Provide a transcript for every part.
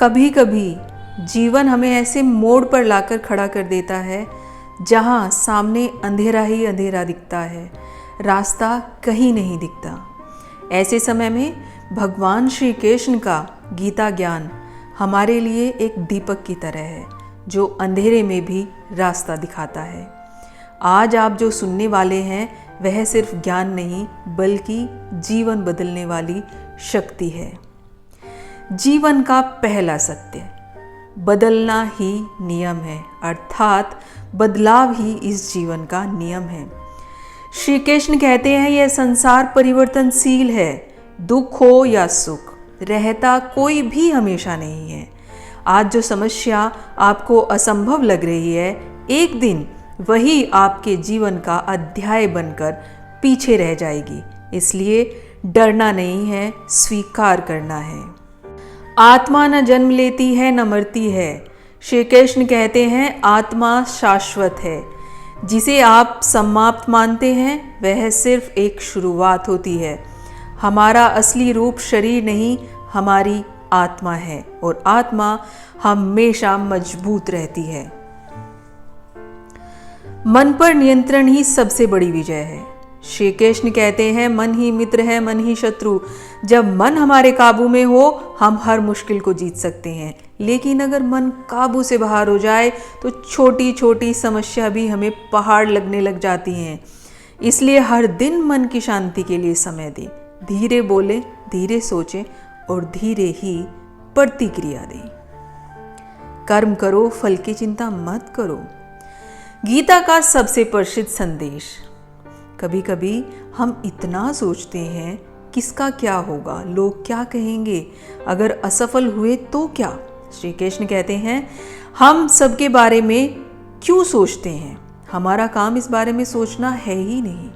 कभी कभी जीवन हमें ऐसे मोड़ पर लाकर खड़ा कर देता है जहाँ सामने अंधेरा ही अंधेरा दिखता है, रास्ता कहीं नहीं दिखता। ऐसे समय में भगवान श्री कृष्ण का गीता ज्ञान हमारे लिए एक दीपक की तरह है जो अंधेरे में भी रास्ता दिखाता है। आज आप जो सुनने वाले हैं वह सिर्फ ज्ञान नहीं बल्कि जीवन बदलने वाली शक्ति है। जीवन का पहला सत्य, बदलना ही नियम है, अर्थात बदलाव ही इस जीवन का नियम है। श्री कृष्ण कहते हैं यह संसार परिवर्तनशील है, दुख हो या सुख, रहता कोई भी हमेशा नहीं है। आज जो समस्या आपको असंभव लग रही है, एक दिन वही आपके जीवन का अध्याय बनकर पीछे रह जाएगी। इसलिए डरना नहीं है, स्वीकार करना है। आत्मा न जन्म लेती है न मरती है। श्री कृष्ण कहते हैं आत्मा शाश्वत है। जिसे आप समाप्त मानते हैं वह सिर्फ एक शुरुआत होती है। हमारा असली रूप शरीर नहीं, हमारी आत्मा है और आत्मा हमेशा मजबूत रहती है। मन पर नियंत्रण ही सबसे बड़ी विजय है। श्री कृष्ण कहते हैं मन ही मित्र है, मन ही शत्रु। जब मन हमारे काबू में हो हम हर मुश्किल को जीत सकते हैं, लेकिन अगर मन काबू से बाहर हो जाए तो छोटी छोटी समस्या भी हमें पहाड़ लगने लग जाती हैं। इसलिए हर दिन मन की शांति के लिए समय दें, धीरे बोलें, धीरे सोचें और धीरे ही प्रतिक्रिया दें। कर्म करो, फल की चिंता मत करो। गीता का सबसे प्रसिद्ध संदेश। कभी कभी हम इतना सोचते हैं किसका क्या होगा, लोग क्या कहेंगे, अगर असफल हुए तो क्या। श्री कृष्ण कहते हैं हम सबके बारे में क्यों सोचते हैं, हमारा काम इस बारे में सोचना है ही नहीं।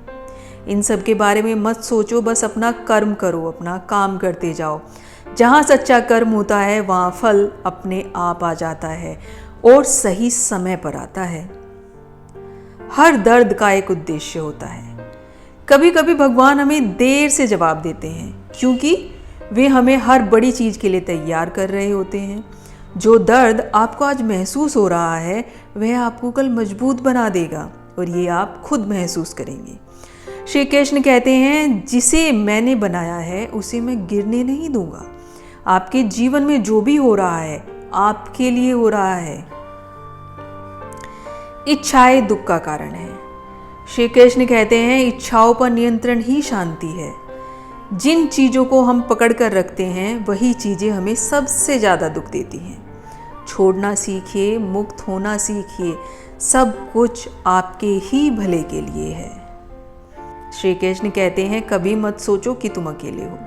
इन सब के बारे में मत सोचो, बस अपना कर्म करो, अपना काम करते जाओ। जहाँ सच्चा कर्म होता है वहाँ फल अपने आप आ जाता है और सही समय पर आता है। हर दर्द का एक उद्देश्य होता है। कभी कभी भगवान हमें देर से जवाब देते हैं क्योंकि वे हमें हर बड़ी चीज़ के लिए तैयार कर रहे होते हैं। जो दर्द आपको आज महसूस हो रहा है वह आपको कल मजबूत बना देगा और ये आप खुद महसूस करेंगे। श्री कृष्ण कहते हैं जिसे मैंने बनाया है उसे मैं गिरने नहीं दूंगा। आपके जीवन में जो भी हो रहा है आपके लिए हो रहा है। इच्छाएं दुख का कारण है। श्री कृष्ण कहते हैं इच्छाओं पर नियंत्रण ही शांति है। जिन चीज़ों को हम पकड़ कर रखते हैं वही चीज़ें हमें सबसे ज़्यादा दुख देती हैं। छोड़ना सीखिए, मुक्त होना सीखिए, सब कुछ आपके ही भले के लिए है। श्री कृष्ण कहते हैं कभी मत सोचो कि तुम अकेले हो।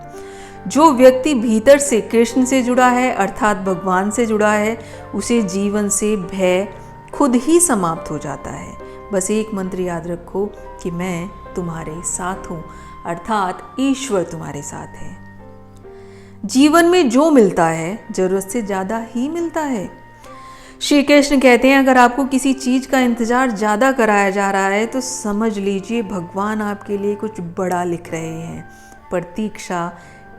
जो व्यक्ति भीतर से कृष्ण से जुड़ा है अर्थात भगवान से जुड़ा है उसे जीवन से भय खुद ही समाप्त हो जाता है। बस एक मंत्र याद रखो कि मैं तुम्हारे साथ हूँ, अर्थात ईश्वर तुम्हारे साथ है। जीवन में जो मिलता है जरूरत से ज़्यादा ही मिलता है। श्री कृष्ण कहते हैं अगर आपको किसी चीज़ का इंतज़ार ज़्यादा कराया जा रहा है तो समझ लीजिए भगवान आपके लिए कुछ बड़ा लिख रहे हैं। प्रतीक्षा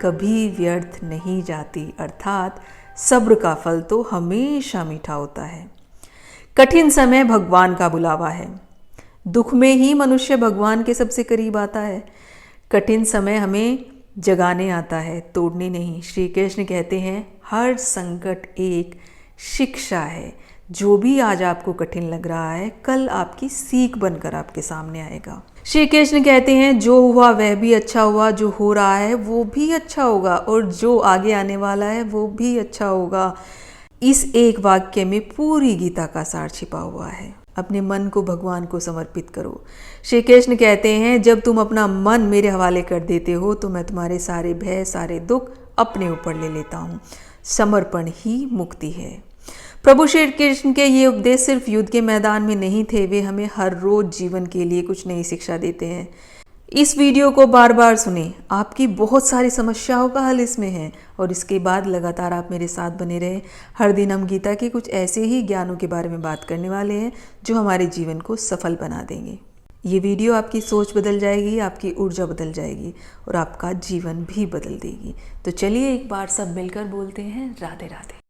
कभी व्यर्थ नहीं जाती, अर्थात सब्र का फल तो हमेशा मीठा होता है। कठिन समय भगवान का बुलावा है। दुख में ही मनुष्य भगवान के सबसे करीब आता है। कठिन समय हमें जगाने आता है, तोड़ने नहीं। श्री कृष्ण कहते हैं हर संकट एक शिक्षा है। जो भी आज आपको कठिन लग रहा है कल आपकी सीख बनकर आपके सामने आएगा। श्री कृष्ण कहते हैं जो हुआ वह भी अच्छा हुआ, जो हो रहा है वो भी अच्छा होगा और जो आगे आने वाला है वो भी अच्छा होगा। इस एक वाक्य में पूरी गीता का सार छिपा हुआ है। अपने मन को भगवान को समर्पित करो। श्री कृष्ण कहते हैं जब तुम अपना मन मेरे हवाले कर देते हो तो मैं तुम्हारे सारे भय, सारे दुख अपने ऊपर ले लेता हूँ। समर्पण ही मुक्ति है। प्रभु श्री कृष्ण के ये उपदेश सिर्फ युद्ध के मैदान में नहीं थे, वे हमें हर रोज जीवन के लिए कुछ नई शिक्षा देते हैं। इस वीडियो को बार बार सुने, आपकी बहुत सारी समस्याओं का हल इसमें है और इसके बाद लगातार आप मेरे साथ बने रहें। हर दिन हम गीता के कुछ ऐसे ही ज्ञानों के बारे में बात करने वाले हैं जो हमारे जीवन को सफल बना देंगे। ये वीडियो आपकी सोच बदल जाएगी, आपकी ऊर्जा बदल जाएगी और आपका जीवन भी बदल देगी। तो चलिए एक बार सब मिलकर बोलते हैं राधे राधे।